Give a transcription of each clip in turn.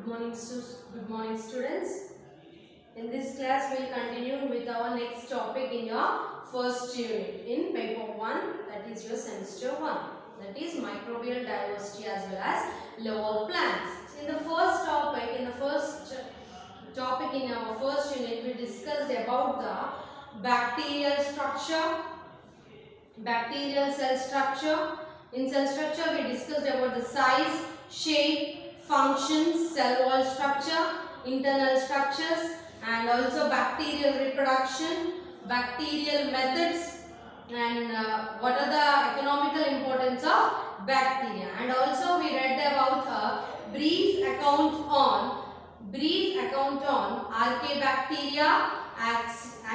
Good morning students. In this class we will continue with our next topic in your first unit in paper 1, that is your semester 1, that is microbial diversity as well as lower plants. In the first topic in our first unit we discussed about the bacterial cell structure. In cell structure we discussed about the size, shape, functions, cell wall structure, internal structures, and also bacterial reproduction, bacterial methods, and what are the economical importance of bacteria. And also we read about a brief account on archaebacteria,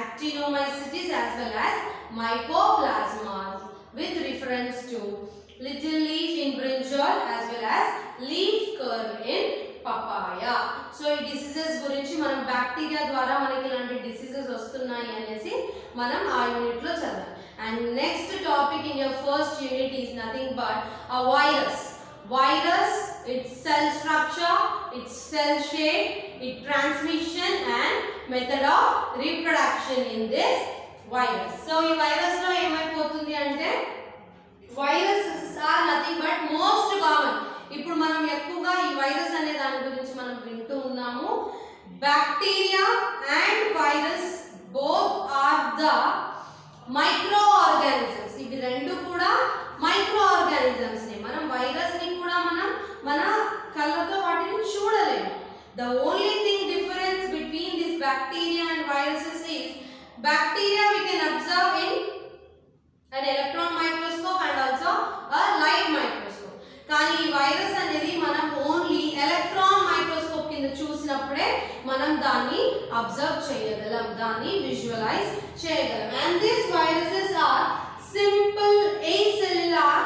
actinomycetes as well as mycoplasma with reference to little leaf in brinjal as well as leaf curl in papaya. So ఈ diseases గురించి మనం bacteria ద్వారా మనకి ఇలాంటి diseases వస్తున్నాయి అనేసి మనం ఆ యూనిట్ లో చదవాలి. And next topic in your first unit is nothing but a virus, its cell structure, its cell shape, its transmission and method of reproduction in this virus. So ఈ వైరస్ లో ఏమైపోతుంది అంటే viruses are nothing but most common. ఇప్పుడు మనం ఎక్కువగా ఈ virus అనే దాని గురించి మనం వింటూ ఉన్నాము. Bacteria and virus both are the microorganisms. ఇవి రెండు కూడా మైక్రో ఆర్గానిజమ్స్ ని. మనం వైరస్ ని కూడా మన కళ్ళతో వాటిని చూడలేము. The only thing difference between this bacteria and viruses is bacteria we can observe in an electron microscope and also a light microscope. కానీ ఈ వైరస్ అనేది మనం ఓన్లీ ఎలక్ట్రాన్ మైక్రోస్కోప్ కింద చూసినప్పుడే మనం దాన్ని అబ్జర్వ్ చేయగలం, దాన్ని విజువలైజ్ చేయగలం. And these viruses are simple acellular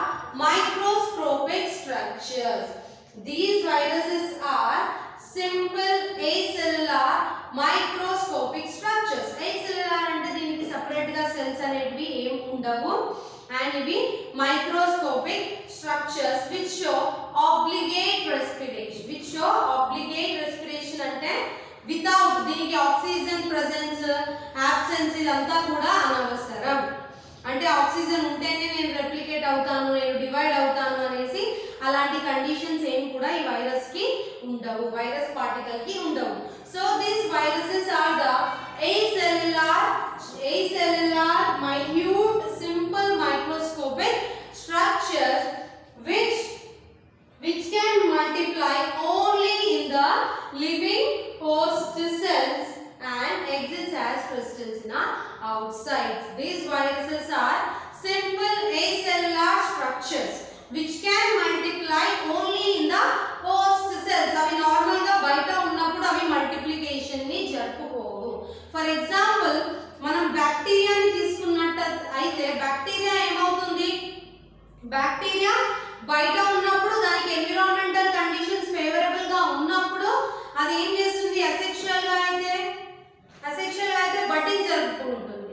microscopic structures. These viruses are simple acellular microscopic structures. Acellular అంటే దీనికి సెపరేట్ గా సెల్స్ అనేవి ఏం ఉండవు. And ఇవి microscopic structures which show obligate respiration అంటే వితౌట్ దీనికి ఆక్సిజన్ ప్రెసెన్స్ అబ్సెన్స్ ఇదంతా కూడా అనవసరం. అంటే ఆక్సిజన్ ఉంటేనే నేను రెప్లికేట్ అవుతాను, నేను డివైడ్ అవుతాను అనేసి అలాంటి కండిషన్స్ ఏం కూడా ఈ వైరస్ కి ఉండవు, వైరస్ పార్టికల్ కి ఉండవు. So these viruses are the acellular minute simple microscopic structures which can multiply only in the living host cells and exist as crystals in our outside. These viruses are simple acellular structures which can multiply only in the host cells. అవి normal గా బయట ఉన్నప్పుడు అవి multiplication ని జరుపుకోవు. For example మనం బ్యాక్టీరియాని తీసుకున్నట్టు అయితే bacteria ఏమవుతుంది, బ్యాక్టీరియా బయట ఉన్నప్పుడు దానికి ఎన్విరాన్మెంటల్ కండిషన్స్ ఫేవరబుల్ గా ఉన్నప్పుడు అది ఏం చేస్తుంది, అసెక్షువల్ గా అయితే బడ్డింగ్ జరుపుకుంటుంది,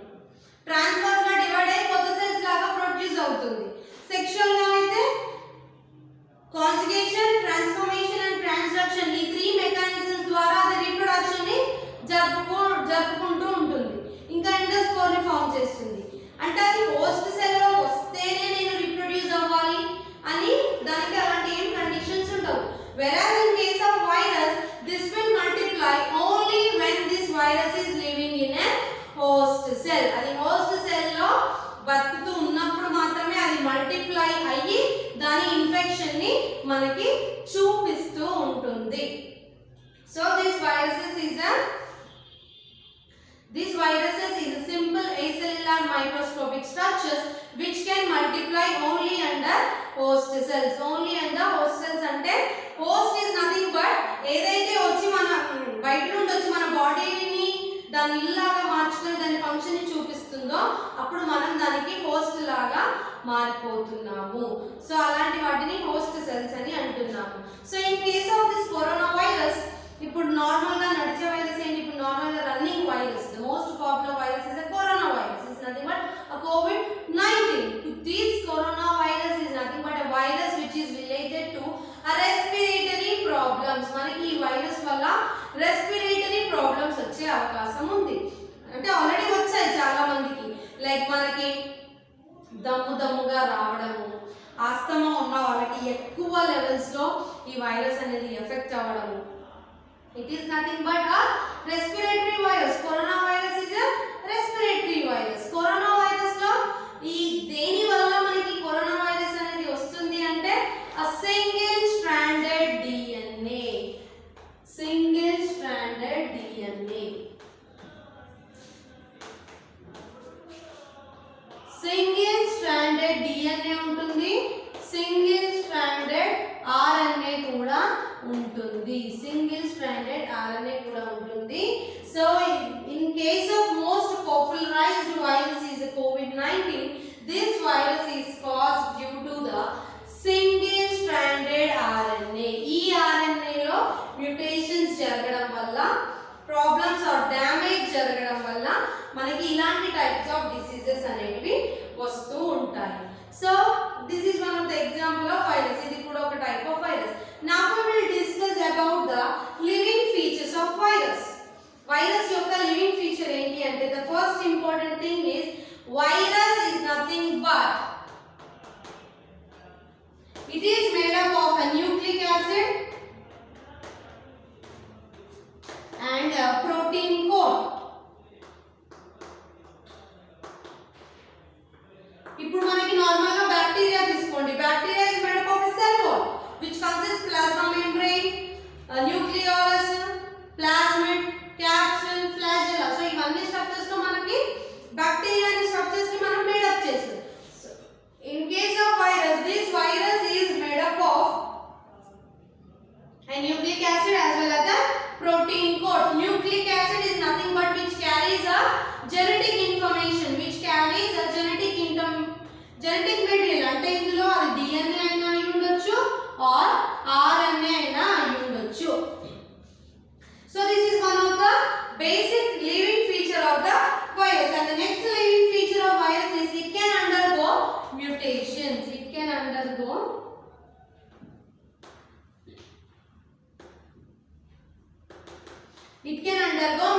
ట్రాన్స్ఫర్స్ గా డివైడ్ అయ్యి కొత్త సెల్స్ లాగా ప్రొడ్యూస్ అవుతుంది. సెక్షువల్ గా అయితే కాంజుగేషన్, ట్రాన్స్ఫర్మేషన్ అండ్ ట్రాన్స్డక్షన్, ఈ 3 మెకానిజమ్స్ ద్వారా అది రీప్రొడక్షన్ ని జరుపుకుంటూ ఉంటుంది. ఇంకా ఎండోస్పోర్ ని ఫామ్ చేస్తుంది. అంటే అది హోస్ట్ సెల్ లో వస్తేనే నేను రీప్రొడ్యూస్ అవ్వాలి అని దానికి అలాంటి ఏం కండిషన్స్ ఉండవు. whereas in case of virus this will multiply only when this virus is living in a host cell. అది హోస్ట్ సెల్ లో బతుకుతూ ఉన్నప్పుడు మాత్రమే అది మల్టిప్లై అయ్యి దాని ఇన్ఫెక్షన్ ని మనకి చూపిస్తూ ఉంటుంది. So these viruses is a simple acellular microscopic structures which can multiply only under host cells. Only under host cells అంటే host is nothing but ఏదైతే వచ్చి మన బయట నుండి వచ్చి మన బాడీని దాని ఇల్లాగా మార్చుకొని దాని ఫంక్షన్ ని చూపిస్తుందో అప్పుడు మనం దానికి హోస్ట్ లాగా మారిపోతున్నాము. సో అలాంటి వాటిని హోస్ట్ సెల్స్ అని అంటున్నాము. So in case of this corona virus, ఇప్పుడు నార్మల్ గా నడిచే వైరస్ ఏంటి, ఇప్పుడు నార్మల్ గా running virus, the most popular virus is a corona virus. It's nothing but a COVID-19. This corona virus is nothing but a virus which is related to a respiratory problems. మనకి ఈ virus క్రమబద్ధముగా రావడము, asthma ఉన్న వాళ్ళకి ఎక్కువ లెవెల్స్లో ఈ virus అనేది effect అవ్వడము. It is nothing but a respiratory virus. Coronavirus is a respiratory virus. Coronavirus లో ఈ దేని వల్ల మనకి కరోనా వైరస్ అనేది వస్తుంది అంటే a single stranded DNA. Single stranded DNA. Single stranded DNA ఉంటుంది, సింగిల్ స్ట్రాండెడ్ RNA కూడా ఉంటుంది. సింగిల్ స్ట్రాండెడ్ RNA కూడా ఉంటుంది. So in case of most popularised virus is COVID-19. This virus is caused due to the single stranded RNA. ఈ RNA లో mutations జరగడం వల్ల, problems or damage జరగడం వల్ల మనకి ఇలాంటి టైప్స్ ఆఫ్ డిసీజెస్ అనేవి వస్తూ ఉంటాయి. So this is one of the example of virus. ఇది కూడా ఒక type of virus. Now we will discuss about the living features of virus. Virus యొక్క లివింగ్ ఫీచర్ ఏంటి అంటే the first important thing is virus is nothing but it is made up of a nucleic acid and a protein coat. ఇప్పుడు మనకి normal గా bacteria తీసుకోండి. Bacteria is made up of a cell wall which consists plasma membrane, nucleolus, plasmid, capsule, flagella. So ఇవన్నీ structures తో మనకి bacteria అనే structures ని మనం మేడ్ అప్ చేస్తాం. In case of virus, this virus is made up of a nucleic acid as well as a protein coat. Nucleic acid is nothing but which carries a genetic information, which carries a genetic material. అంటే ఇందులో అది DNA అయినా అయి ఉండొచ్చు or RNA అయినా అయి ఉండొచ్చు. So this is one of the basic living feature of the virus. And the next living feature of virus is it can undergo mutations. It can undergo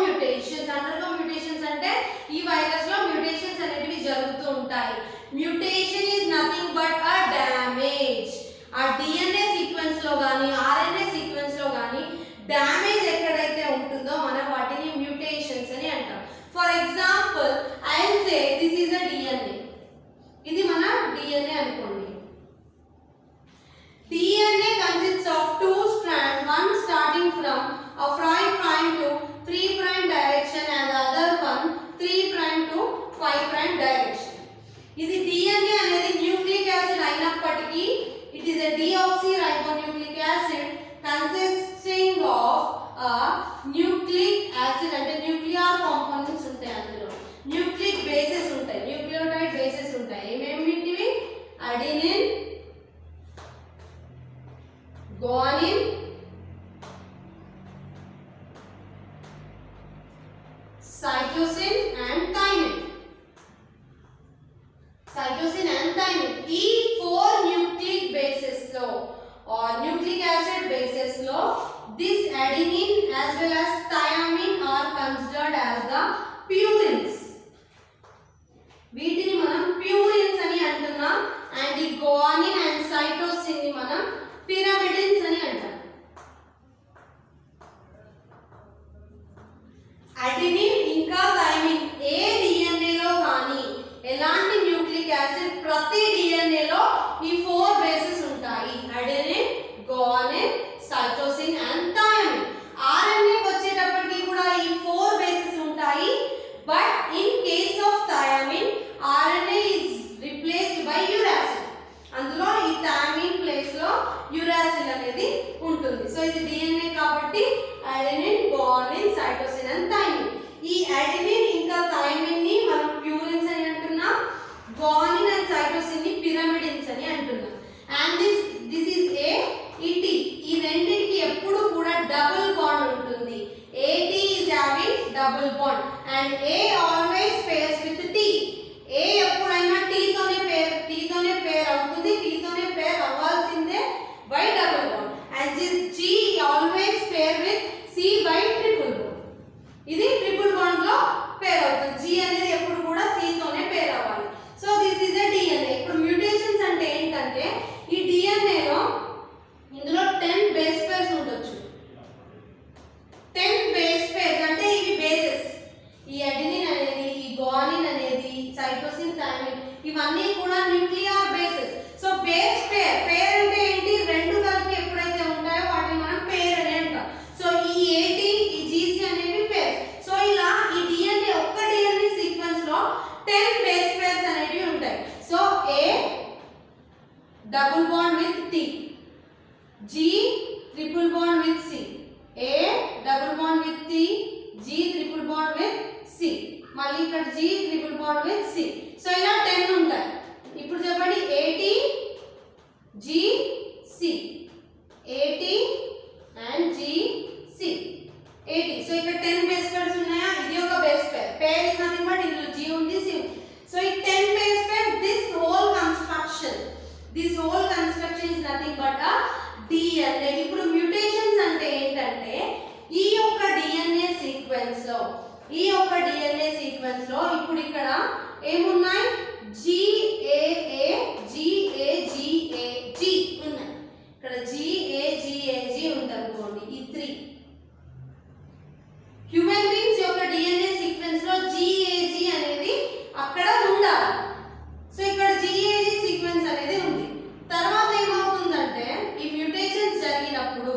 mutations. Undergo mutations అంటే ఈ virus లో mutations అనేవి జరుగుతూ ఉంటాయి. Mutation is nothing but a damage. ఆ DNA sequence లో గాని RNA sequence లో గాని డ్యామేజ్ ఎక్కడైతే ఉంటుందో మనం వాటిని మ్యూటేషన్స్ అని అంటాం. For example I will say this is a DNA. ఇది మన DNA అనుకోండి. DNA consists of two strands, one starting from a 5 prime to 3 prime direction and the other one 3 prime to 5 prime direction. ఇది DNA అనేది nucleic acid అయినప్పటికీ it is a deoxyribonucleic acid consisting of a nucleic acid అంటే nuclear components ఉంటాయి. అందులో nucleic bases ఉంటాయి, nucleotide bases ఉంటాయి. ఏమేమిటివి? Adenine, guanine, cytosine and thymine. Cytosine and thymine. ఈ 4 nucleic bases లో or nucleic acid bases లో this adenine as well as thymine are considered as the purines. వీటిని మనం purines అని అంటున్నాం. అండ్ ఈ guanine and cytosine ని మనం pyrimidines అని అంటాం. అడెనిన్ ఇంకా థైమిన్ ఏ DNA లో కానీ ఎలాంటి న్యూక్లిక్ యాసిడ్ ప్రతి DNA లో ఈ 4 బేసెస్ ఉంటాయి. Adenine, guanine, cytosine and thymine. RNA వచ్చేటప్పటికి కూడా ఈ 4 బేసెస్ ఉంటాయి. But in case of thymine RNA is replaced by uracil. అందులో ఈ థైమిన్ ప్లేస్ లో యురాసిల్ అనేది ఉంటుంది. సో ఇది DNA కాబట్టి adenine, guanine, cytosine and thymine. ఈ అడెనిన్ ఇంకా థైమిన్ ని మనం ప్యూరిన్స్ అని అంటున్నాం. guanine and cytosine ని pyrimidines అని అంటున్నాం. And this is AT. ఈ రెండింటికి ఎప్పుడు కూడా డబుల్ బాండ్ ఉంటుంది. AT is having double bond and A always pairs with T. A ఎప్పుడైనా T తోనే పేర్ అవుతుంది. T తోనే పేర్ అవ్వాల్సిందే by double bond. And this G always pair with C by triple bond. ఇది ట్రిపుల్ బాండ్ లో పేర్ అవుతుంది. G double bond with T, G triple bond with C, A double bond with T, G triple bond with C, మళ్ళీ ఇక్కడ G triple bond with C. So ఇలా 10 ఉంటాయి. ఇప్పుడు చెప్పండి AT G C, AT and G C, AT. So ఇక్కడ 10 base pairs ఉన్నాయా? ఇది ఒక base pair. Pair is nothing but ఇందులో G ఉంది C ఉంది. సో ఈ 10 base pairs, this whole construction is nothing but a DNA. ఇప్పుడు మ్యూటేషన్స్ అంటే ఏంటంటే ఈ యొక్క DNA సీక్వెన్స్ లో ఇప్పుడు ఇక్కడ ఏమున్నాయి? GAA GAGAG ఉన్నాయి. ఇక్కడ GAGAG ఉందనుకోండి. ఈ 3 హ్యూమన్ బీయింగ్స్ యొక్క DNA సీక్వెన్స్ లో GAG అనేది అక్కడ ఉండాలి. సో ఇక్కడ GAG సీక్వెన్స్ అనేది ఉంది. తర్వాత ఏమవుతుందంటే ఈ మ్యూటేషన్స్ జరిగినప్పుడు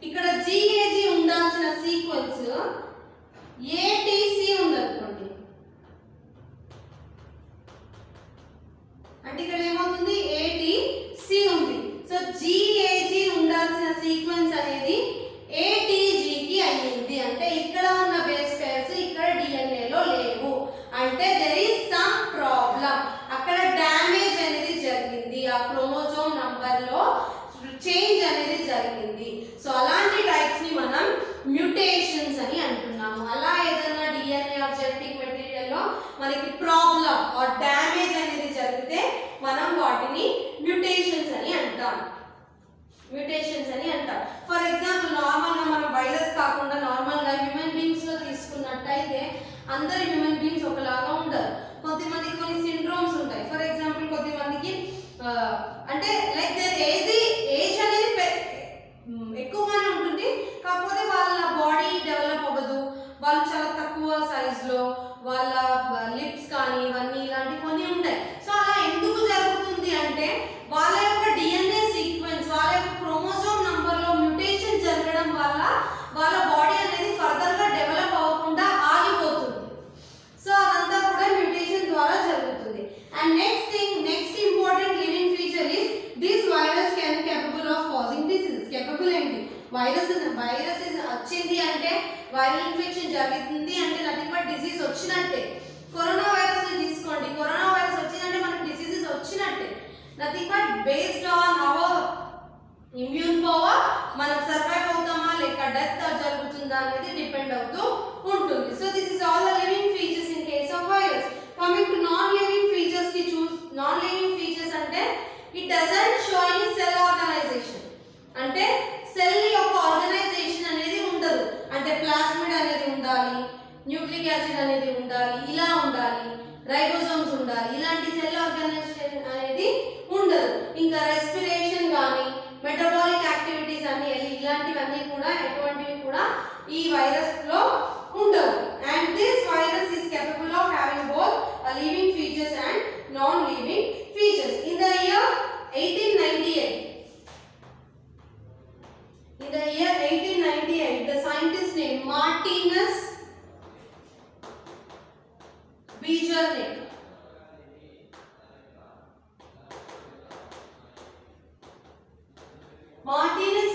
ఇక్కడ GAG ఉండాల్సిన సీక్వెన్స్ ATC ఉందనుకోండి. అంటే ఇక్కడ ఏమవుతుంది? ATC ఉంది. సో GAG ఉండాల్సిన సీక్వెన్స్ అనేది ATG కి అయ్యింది. అంటే ఇక్కడ ఉన్న బేస్ పేర్స్ ఇక్కడ DNA లో లేవు. అంటే there is some problem. అక్కడ డ్యామేజ్ అనేది జరిగింది. ఆ క్రోమోజోమ్ నంబర్ లో చేంజ్ అనేది జరిగింది. సో అలాంటి టైప్స్ ని మనం మ్యూటేషన్స్ అని అంటున్నాము. అలా ఏదైనా DNA ఆర్ జెనెటిక్ మెటీరియల్ లో మనకి ప్రాబ్లం ఆర్ డ్యామేజ్ అనేది జరిగితే మనం వాటిని మ్యూటేషన్స్ అని అంటాం. ఫర్ ఎగ్జాంపుల్ నార్మల్ గా మనం వైరస్ కాకుండా నార్మల్ గా హ్యూమన్ బీయింగ్స్ లో తీసుకున్నట్టయితే అందరు హ్యూమన్ బీయింగ్స్ ఒకలాగా ఉండరు. కొంతమందికి కొన్ని సిండ్రోమ్స్ ఉంటాయి. ఫర్ ఎగ్జాంపుల్ కొద్దిమందికి అంటే లైక్ దేర్ ఏజ్ అనేది ఎక్కువగానే ఉంటుంది, కాకపోతే వాళ్ళ బాడీ డెవలప్ అవ్వదు. వాళ్ళు చాలా తక్కువ సైజులో వాళ్ళ లిప్స్ కానీ ఇవన్నీ ఇలాంటి కొన్ని ఉంటాయి. సో అలా ఎందుకు జరుగుతుంది అంటే వాళ్ళ యొక్క DNA సీక్వెన్స్, వాళ్ళ యొక్క క్రోమోజోమ్ నంబర్లో మ్యూటేషన్ జరగడం వల్ల వాళ్ళ బాడీ అనేది ఫర్దర్గా డెవలప్ అవ్వకుండా ఆగిపోతుంది. సో అదంతా కూడా మ్యూటేషన్ ద్వారా జరుగుతుంది. And next important living feature is this virus can capable of causing diseases. Capable ఏంటి? వైరస్ వచ్చింది అంటే వైరల్ ఇన్ఫెక్షన్ జరుగుతుంది అంటే నథింగ్ బట్ డిసీజ్ వచ్చినట్టే. కరోనా వైరస్ ని తీసుకోండి. కరోనా వైరస్ వచ్చిందంటే మనకు డిసీజెస్ వచ్చినట్టే. Nothing but based on our immune power మనం సర్వైవ్ అవుతామా లేక డెత్ జరుగుతుందా అనేది డిపెండ్ అవుతూ ఉంటుంది. So this is all the living features in case of virus. Coming to non living features కి నాన్ లివింగ్ ఫీచర్స్ అంటే it doesn't show any cell organization. అంటే cell యొక్క ఆర్గనైజేషన్ అనేది ఉండదు. అంటే ప్లాస్మిడ్ అనేది ఉండాలి, న్యూక్లిక్ యాసిడ్ అనేది ఉండాలి, ఇలా ఉండాలి, రైబోసోమ్స్ ఉండాలి. ఇలాంటి సెల్ ఆర్గనైజేషన్ అనేది ఉండదు. ఇంకా రెస్పిరేషన్ కానీ మెటబాలిక్ యాక్టివిటీస్ అన్ని ఇలాంటివన్నీ కూడా ఎటువంటివి కూడా ఈ వైరస్ లో ఉండవు. And this virus is capable of having both living features and non-living features. In the year 1898, the scientist named Martinus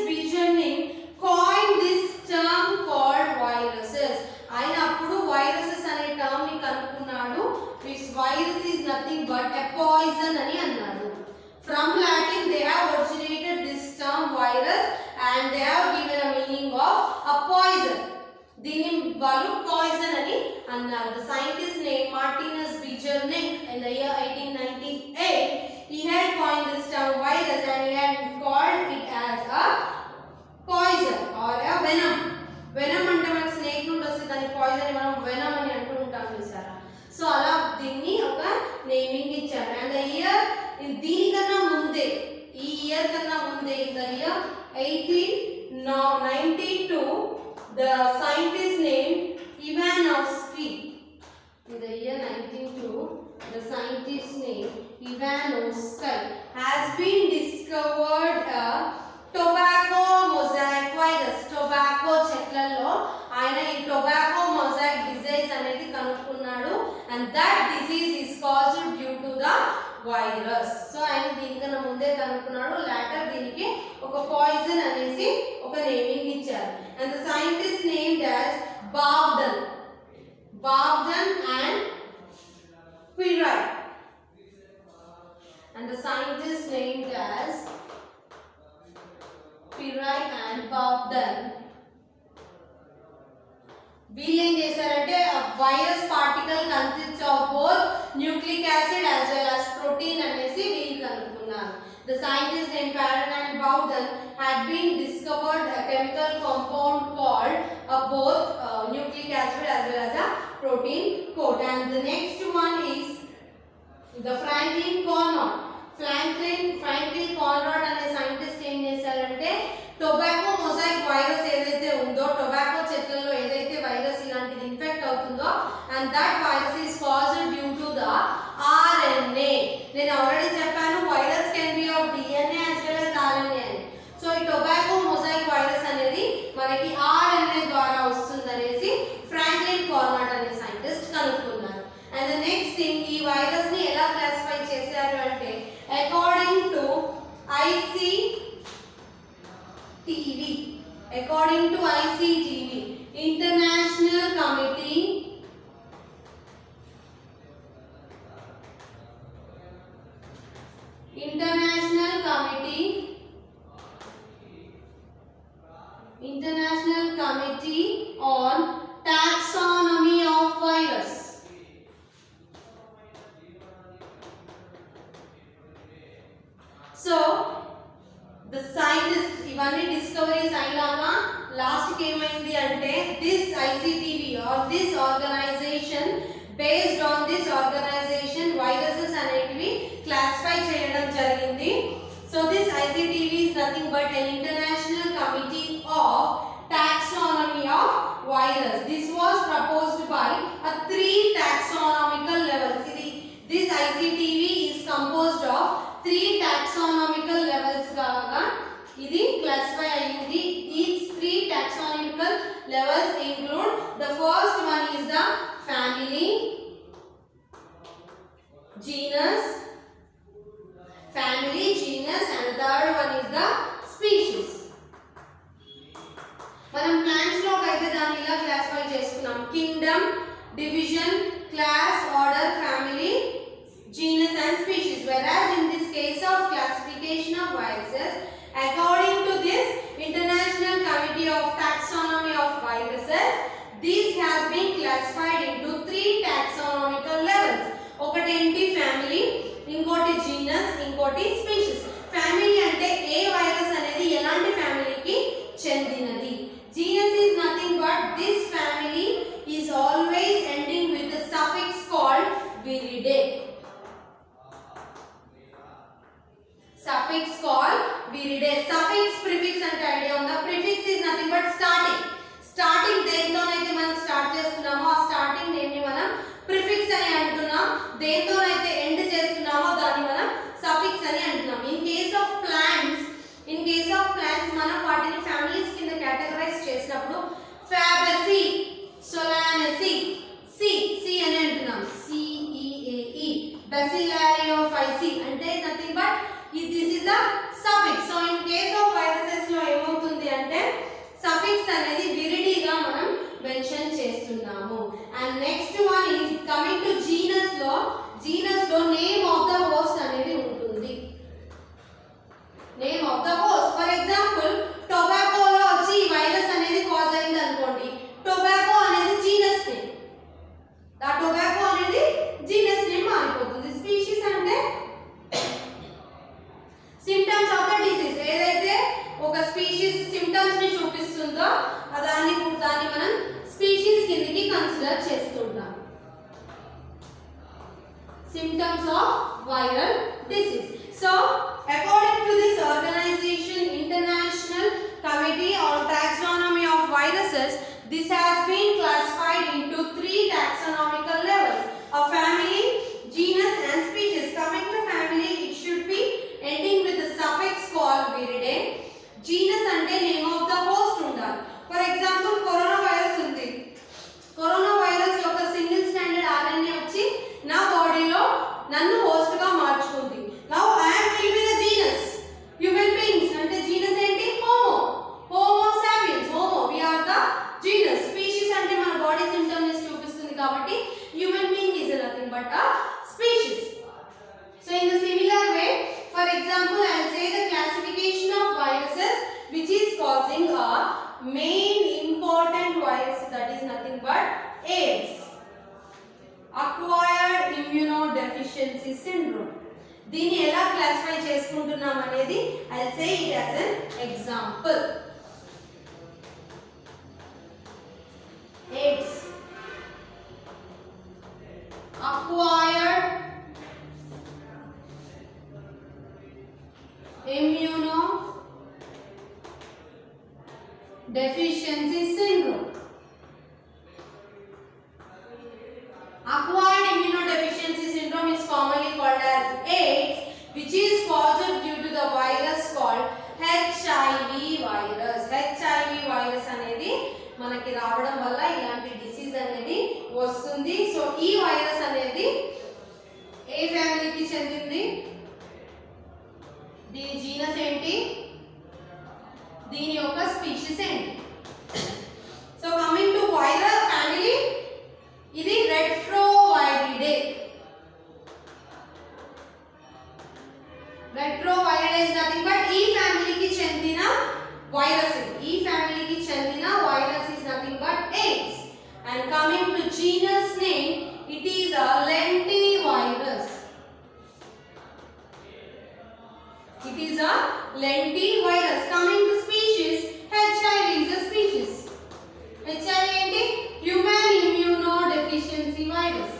Beijerinck coined this term called viruses. ఆయన అప్పుడు viruses అనే టర్మ్ ని కనుక్కున్నాడు. This virus is nothing but a poison అని అన్నాడు. From Latin they have originated this term virus and they have given a meaning of a poison. దీన్ని వాళ్ళు poison అని అన్నారు. The scientist named Martinus Beijerinck in the year 1898 he had coined this term virus and he had called it as a poison or a venom. Venom అంటే మనకి snake నుండి వస్తే దాని poison మనం venom అని అంటూ ఉంటాం చూసారా. సో అలా దీన్ని ఒక నేమింగ్ ఇచ్చారు. అండ్ ద ఇయర్ దీనికన్నా ముందే ఈ ఇయర్ కన్నా ముందే in the year 1892 the scientist named Ivanovsky. In the year 1902 the scientist named Ivanovsky has been discovered a tobacco mosaic virus. Tobacco చెట్లలో ఆయన ఈ tobacco mosaic disease అనేది కనుక్కున్నాడు. And that disease is caused due to the virus. So ఆయన దీనికన్నా ముందు ముందే కనుక్కున్నాడు. later దీనికి ఒక పాయిజన్ అనేసి ఒక నేమింగ్ ఇచ్చారు. and the scientist named as Bavdan and Pillai. and the scientist named as Pillai and Bavdan. వీళ్ళు ఏం చేశారంటే virus particle consists of both nucleic acid as well as protein అనేసి వీళ్ళు కనుక్కున్నారు. The scientists named Pillai and Bavdan had been discovered a chemical compound called both nucleic acid as well as a protein coat. And the next one is the Franklin Conrad. Franklin Conrad అనే scientist ఏం చేశారంటే tobacco mosaic virus ఏదైతే ఉందో, tobacco చెట్లలో ఏదైతే virus ఇలాంటిది infect అవుతుందో, and that virus is caused due to the RNA. నేను ఆల్రెడీ చెప్పాను virus can be of DNA as well as RNA అని. సో ఈ టొబాకో మొజాయిక్ వైరస్ అనేది మనకి RNA ద్వారా వస్తుందనేసి ఫ్రాంక్లిన్ కార్నాట్ అనే సైంటిస్ట్ కనుక్కున్నారు. అండ్ ద నెక్స్ట్ థింగ్, ఈ వైరస్ ని ఎలా క్లాసిఫై చేశారు అంటే according to ICTV, International Committee on Taxonomy of Virus. So the scientists ఇవన్నీ డిస్కవరీస్ అయినాక లాస్ట్ కి ఏమైంది అంటే this ICTV or this organization, based on this organization viruses అనేటివి క్లాసిఫై చేయడం జరిగింది. So this ICTV is nothing but an international committee of taxonomy of virus. This was proposed by a 3 taxonomical levels. This ICTV is composed of 3 taxonomical levels kaga ఇది classify అయ్యింది. These 3 taxonomical levels include, the first one is the family, genus, and the third one is the species. మనం plants లో అయితే దాన్ని ఇలా classify చేసుకున్నాం: Kingdom, division, class, order, family, genus and species. Whereas in this case of classification of viruses, according to this International Committee of Taxonomy of Viruses, this has been classified into 3 taxonomical levels. ఒకటి ఏంటి family, ఇంకోటి genus, ఇంకోటి species. Family అంటే ఏ virus అనేది ఎలాంటి ఫ్యామిలీకి చెందినది. Genus is nothing but this family is always ending with the suffix called viridae. Suffix called viridae. Suffix, prefix అంటే ఐడియా ఉందా? Prefix is nothing but starting. Starting దేంతోనైతే మనం స్టార్ట్ చేస్తున్నామో ఆ స్టార్టింగ్ నేమ్ ని మనం ప్రిఫిక్స్ అని అంటున్నాం. దేంతోనైతే ఎండ్ చేస్తున్నామో దాన్ని మనం సఫిక్స్ అని అంటున్నాం. ఇన్ కేస్ ఆఫ్ ప్లాంట్స్ మనం వాటిని ఫ్యామిలీస్ కింద కేటగరైజ్ చేసినప్పుడు ఫ్యాబేసి, సోలానేసి, సి అని అంటున్నాం. CEAE, Bacillariophyceae అంటే nothing but this is a suffix. So in case of viruses లో ఏమవుతుంది అంటే సఫిక్స్ అనేది విరిడిగా మనం మెన్షన్ చేస్తున్నాము. And next one is coming to genus లో నేమ్ ఆఫ్ ద హోస్ట్ అనేది ఉంటుంది. Name of the host, for example టొబాకోలో వచ్చి వైరస్ అనేది కాజ్ అయింది అనుకోండి, టొబాకో అనేది జీనస్ నేమ్, ఆ టొబాకో అనేది జీనస్ నేమ్ మారిపోతుంది. స్పీషీస్ అంటే సిమ్టమ్స్ ఆఫ్ ద డిసీజ్, ఏదైతే ఒక స్పీషీస్ సిమ్టమ్స్ ని చూపిస్తుందో దాన్ని మనం స్పీషీస్ కిందకి కన్సిడర్ చేస్తుంటాం. Symptoms of viral disease. So, according to this organization, International Committee on Taxonomy of Viruses, this has been classified into 3 taxonomical levels: a family, genus and species. Coming to family, it should be ending with the suffix called viridae. Genus ante name of the host undali. For example, coronavirus undi. Coronavirus యొక్క single standard RNA వచ్చి నా బాడీలో నన్ను host గా మార్చుకుంది. Now I am will be the genus. example, I will say the classification of viruses which is causing a main important virus, that is nothing but AIDS, acquired immunodeficiency syndrome. దీన్ని ఎలా classify చేసుకుంటున్నాం అనేది I will say it as an example. AIDS, acquired immunodeficiency syndrome. Acquired immunodeficiency syndrome is commonly called as AIDS, which is caused due to the virus called HIV virus. HIV virus అనేది మనకి రావడం వల్ల ఇలాంటి disease అనేది వస్తుంది. So ఈ virus అనేది ఏ ఫ్యామిలీకి చెందింది, దీని జీనస్ ఏంటి, దీని యొక్క స్పీషీస్ ఏంటి. So coming to virus family, ఇది రెట్రోవైరిడే. రెట్రోవైరిడే ఇస్ నథింగ్ బట్ ఈ ఫ్యామిలీకి చెందిన వైరస్. ఈ ఫ్యామిలీకి చెందిన virus is nothing but AIDS. And coming to genus name, it is a lentivirus. It is a lentivirus. Coming to species, HIV is a species. HIV ఏంటి, human immunodeficiency virus.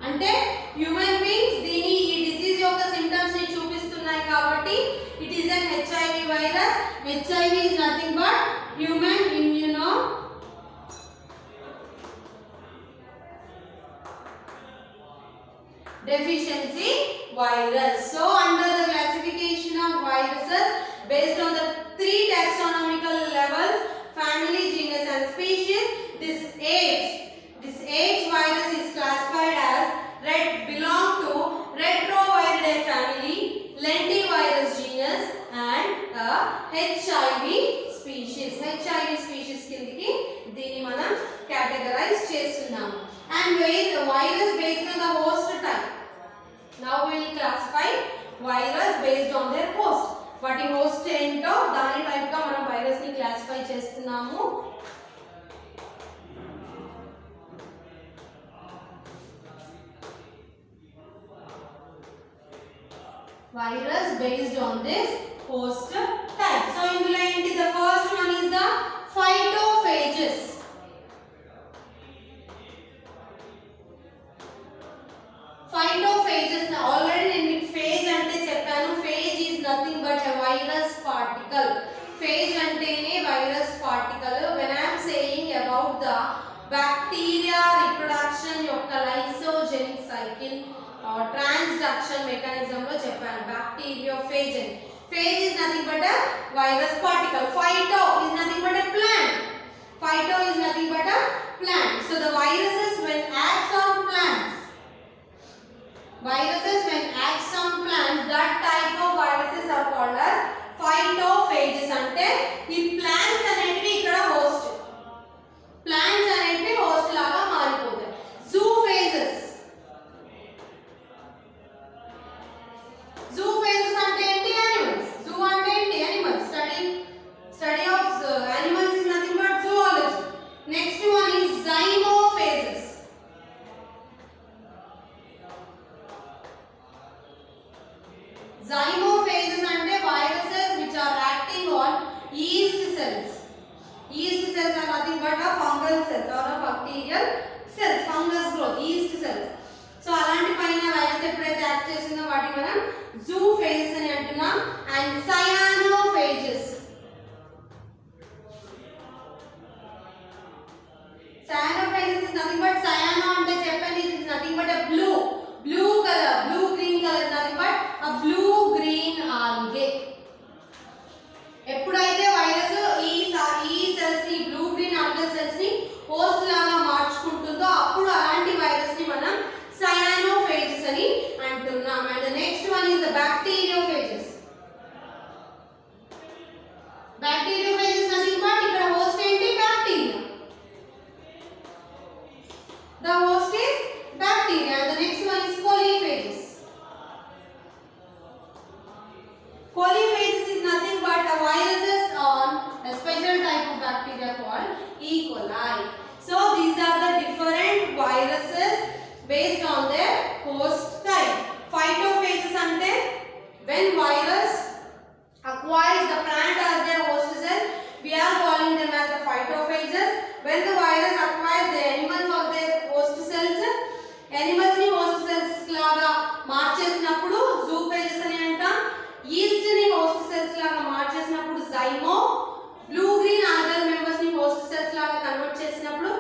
అంటే human beings దీని ఈ disease యొక్క symptoms ని చూపిస్తున్నాయి కాబట్టి it is an HIV virus. HIV is nothing but human immunodeficiency virus. So under the classification of viruses based on the three taxonomical levels, family, genus and species, this AIDS virus is classified as belong to Retroviridae family, lentivirus genus and HIV species. HIV species కిందకి దీన్ని మనం categorise చేస్తున్నాము. And the virus based on the host type. Now we will classify virus based on their host. వాటి host ఏంటో దాని type గా మనం virus ని క్లాసిఫై చేస్తున్నాము. Virus based on this host type. So ఇందులో ఏంటి, the first one is the phytophages. Phytophages, already నేను మీకు phage అంటే చెప్పాను. Phage is nothing but a virus particle. Phage అంటేనే virus particle. When I am saying about the bacteria reproduction యొక్క lysogenic cycle transduction mechanism లో చెప్పాను bacteriophage అని. Phage is nothing but a virus particle. Phyto is nothing but a plant. Phyto is nothing but a plant. So the viruses when acts on plants, that type of viruses are called as phytophages. అంటే ఈ plants అనేటివి ఇక్కడ host, plants అనేటివి host లాగా మారిపోతాయి. Zoophages అంటే ఏంటి, animals. Zoo అంటే ఏంటి, animals. Study of animals is nothing but zoology. Next one is zymophages. Zymophages అంటే viruses which are acting on yeast cells. Yeast cells are nothing but a fungal cells or a bacterial cells, fungus growth, yeast cells. So అలాంటి పైన virus ఎప్పుడైతే act చేస్తుందో వాటి మనం zoophages అని అంటున్నాం. And cyanophages. Cyanophages is nothing but cyano అంటే చెప్పండి, it is nothing but a blue color, blue green color, nothing but a blue green algae. ఎప్పుడైతే వైరస్ ఈ సెల్స్ ని బ్లూ గ్రీన్ ఆల్గల్ సెల్స్ ని హోస్ట్ లాగా మార్చుకుంటుందో అప్పుడు అలాంటి వైరస్ ని మనం cyanophages అని అంటున్నాం. And next one is the bacteriophages. E. coli. So these are the different viruses based on their host type. Phytophages ante when virus acquires the plant as their host cell, we are calling them as the phytophages. When the virus acquires the animals of their host cells, animals ni host cells laga మార్చేసినప్పుడు zoophage అని అంటాం. yeast ని host cells లాగా మార్చేసినప్పుడు zymo, blue green algal members ని host cells లాగా convert చేసినప్పుడు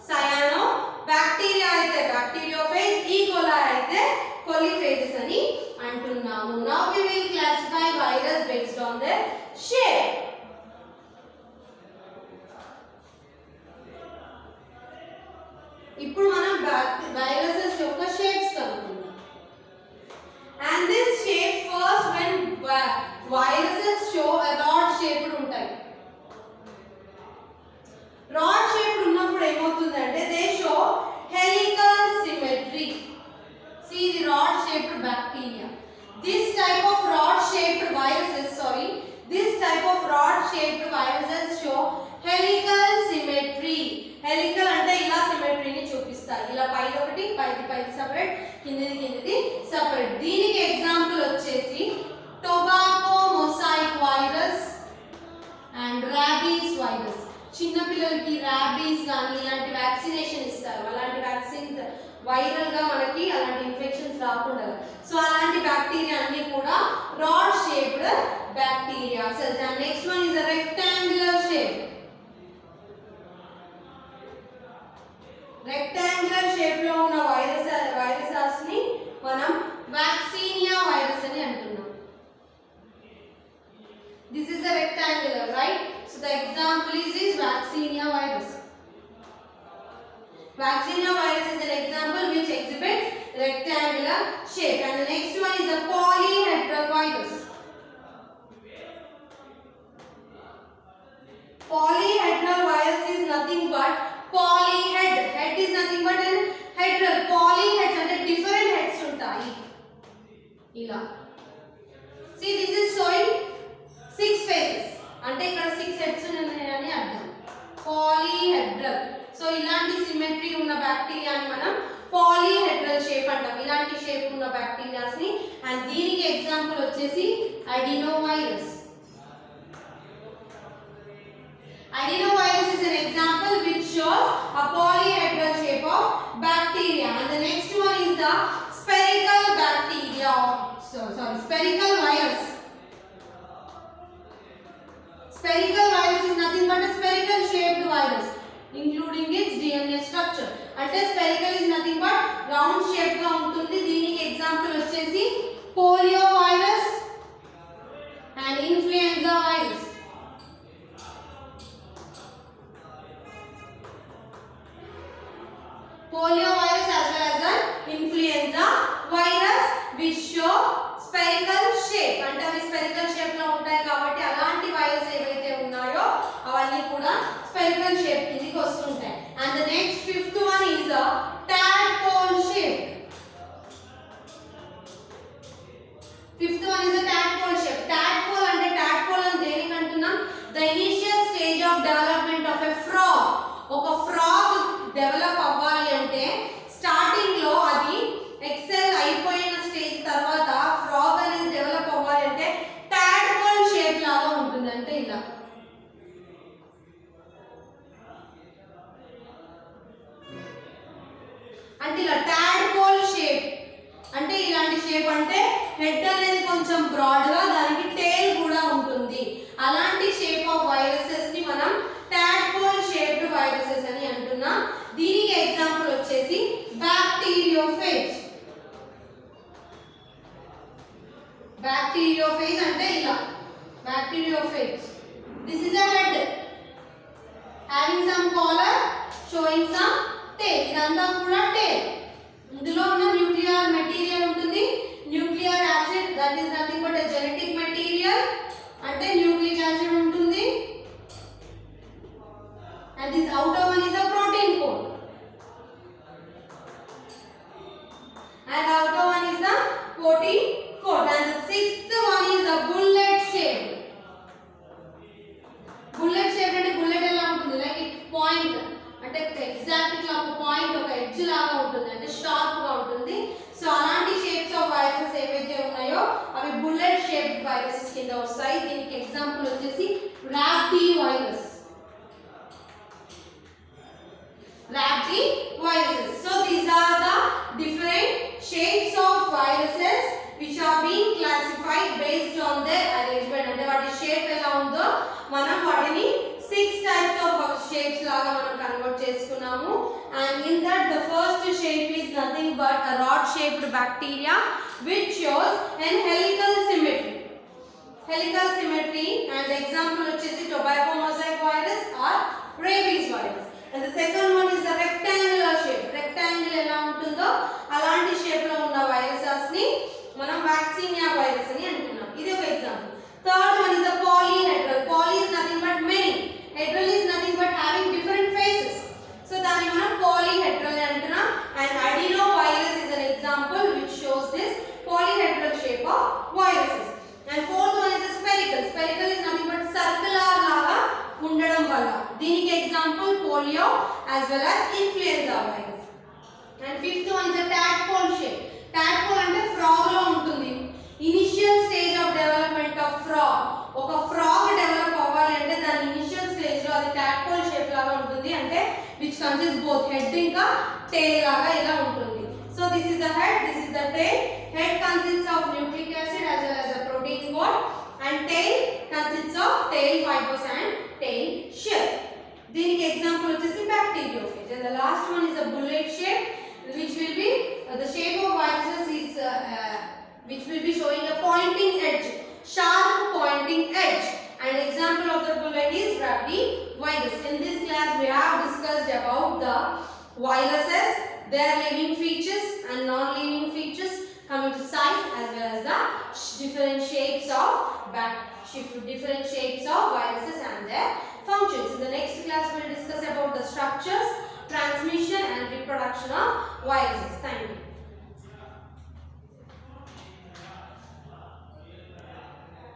cyano, bacteria అయితే bacteriophage, E. coli అయితే coliphages అని అంటున్నాము. Now we will classify virus based on their shape. ఇప్పుడు మనం viruses యొక్క shapes కనుక్కుందాం. And this shape first when viruses show a rod shaped ఉంటాయి. rod shaped ఉన్నప్పుడు ఏమవుతుందంటే they show helical symmetry. See the rod shaped bacteria. This type of rod shaped viruses show helical symmetry. helical అంటే ఇలా symmetry ని చూపిస్తాయి. ఇలా పైది ఒకటి పైది సెపరేట్, కిందిది సెపరేట్. దీనికి ఎగ్జాంపుల్ వచ్చేసి tobacco mosaic virus and rabies virus. చిన్న పిల్లలకి రాబీస్ కానీ ఇలాంటి వ్యాక్సినేషన్ ఇస్తారు. అలాంటి వ్యాక్సిన్ వైరల్ గా మనకి అలాంటి ఇన్ఫెక్షన్స్ రాకుండా. సో అలాంటి బ్యాక్టీరియా అన్ని కూడా rod shaped bacteria cells. And next one is a rectangular shape. Rectangular shape లో ఉన్న వైరసెస్ ని మనం వ్యాక్సినియా వైరస్ అని అంటున్నాం. This is a rectangular, right? So the example is Vaccinia virus. Vaccinia virus is an example which exhibits rectangular shape. And the next one is the polyhedral virus. Polyhedral virus is nothing but polyhead. Head is nothing but an hedral. Polyheads అంటే different heads ఉంటాయి. ఇలా. See, this is showing 6 faces. అంటే ఇక్కడ 6 heads ఉన్నాయని అర్థం. Polyhedral. So ఇలాంటి symmetry ఉన్న బ్యాక్టీరియాని మనం పాలీహెడ్రల్ షేప్ అంటాం. ఇలాంటి షేప్ ఉన్న బ్యాక్టీరియాస్ ని. అండ్ దీనికి ఎగ్జాంపుల్ వచ్చేసి adenovirus. Adenovirus is an example which shows a polyhedral shape of bacteria. And the next one is the spherical bacteria. Spherical virus. Spherical virus is nothing but a spherical shaped virus, including its DNA structure. అంటే spherical is nothing but round shape గా ఉంటుంది. దీనికి example వచ్చేసి polio virus and influenza virus. Polio virus as well as an influenza virus which show spherical shape. అంటే అవి spherical shape లో ఉంటాయి కాబట్టి అలాంటి వైరస్ ఏవైతే ఉన్నాయో అవన్నీ కూడా spherical shape కిందకి వస్తుంటాయి. And the next fifth one is a tadpole shape. Fifth one is a tadpole shape. Tadpole అంటే tadpole అని దేనికి అంటున్నాం? The initial stage of development of a frog. ఒక frog డెవలప్ అవ్వాలి అంటే స్టార్టింగ్ లో అది ఎక్సెల్ అయిపోయిన స్టేజ్ తర్వాత ఫ్రాగ్ అనేది డెవలప్ అవ్వాలి అంటే టాడ్పోల్ షేప్ లాగా ఉంటుంది. అంటే ఇలా టాడ్పోల్ షేప్ అంటే ఇలాంటి షేప్. అంటే హెడ్ అనేది కొంచెం బ్రాడ్ గా దానికి టేల్ కూడా ఉంటుంది. అలాంటి షేప్ ఆఫ్ వైరసెస్ ని మనం టాడ్పోల్ షేప్డ్ వైరసెస్ అని అంటున్నాం. దీనికి ఎగ్జాంపుల్ వచ్చేసి బ్యాక్టీరియోఫేజ్. బ్యాక్టీరియోఫేజ్ అంటే ఇలా bacteriophage. This is a head having some collar showing some tail. ఇదంతా కూడా tail. ఇందులో ఉన్న న్యూక్లియర్ మెటీరియల్ ఉంటుంది. Nuclear acid that is nothing but a genetic material. అంటే న్యూక్లిక్ యాసిడ్ ఉంటుంది. And this outer one is a protein coat. And outer one is the protein coat. And the sixth one is the bullet shape. Bullet shape అంటే bullet ఎలా ఉంటుంది? Like it point. viruses కింద వస్తాయి. దీనికి example వచ్చేసి రాబ్డీ virus. Rabi viruses. So these are the different shapes of viruses which are being classified based on their arrangement. అంటే వాటి shape ఎలా ఉందో మనం వాటిని 6 types of shapes లాగా మనం కన్వర్ట్ చేసుకున్నాము. And in that the first shape is nothing but a rod shaped bacteria which shows an helical symmetry. Helical symmetry and example వచ్చేసి tobacco mosaic virus or rabies virus. And the second one is the rectangular shape. Rectangle ఎలా ఉంటుందో అలాంటి shape లో ఉన్న viruses ని మనం vaccinia virus అని అంటున్నాం. ఇది ఒక example. Third one is the polyhedral. Poly is nothing but many. Hedral is nothing but having different faces. So దాన్ని మనం polyhedral అని అంటున్నాం. And adenovirus is an example which shows this polyhedral shape of viruses. And fourth one is the spherical. Spherical is nothing but circular లాగా ఉండడం వల్ల. దీనికి example polio as well as influenza virus. And fifth one is the tadpole shape. Tadpole అంటే frog లో ఉంటుంది. Initial stage of development of frog. ఒక frog develop అవ్వాలి అంటే దాని initial stage లో అది tadpole shape లాగా ఉంటుంది. అంటే which consists both head ఇంకా tail లాగా ఇలా ఉంటుంది. So this is the head, this is the tail. Head consists of nucleic acid as well as the protein coat, and tail consists of tail fibers and tail shell. దీనికి example వచ్చేసి bacteriophage. And the last one is a bullet shape which will be the shape of viruses is which will be showing a pointing edge, sharp pointing edge. And example of the bullet is Rabi virus. In this class we have discussed about the viruses, their living features and non-living features, coming to size as well as the different shapes of different shapes of viruses and their functions. In the next class we will discuss about the structures, transmission and reproduction of viruses. Thank you.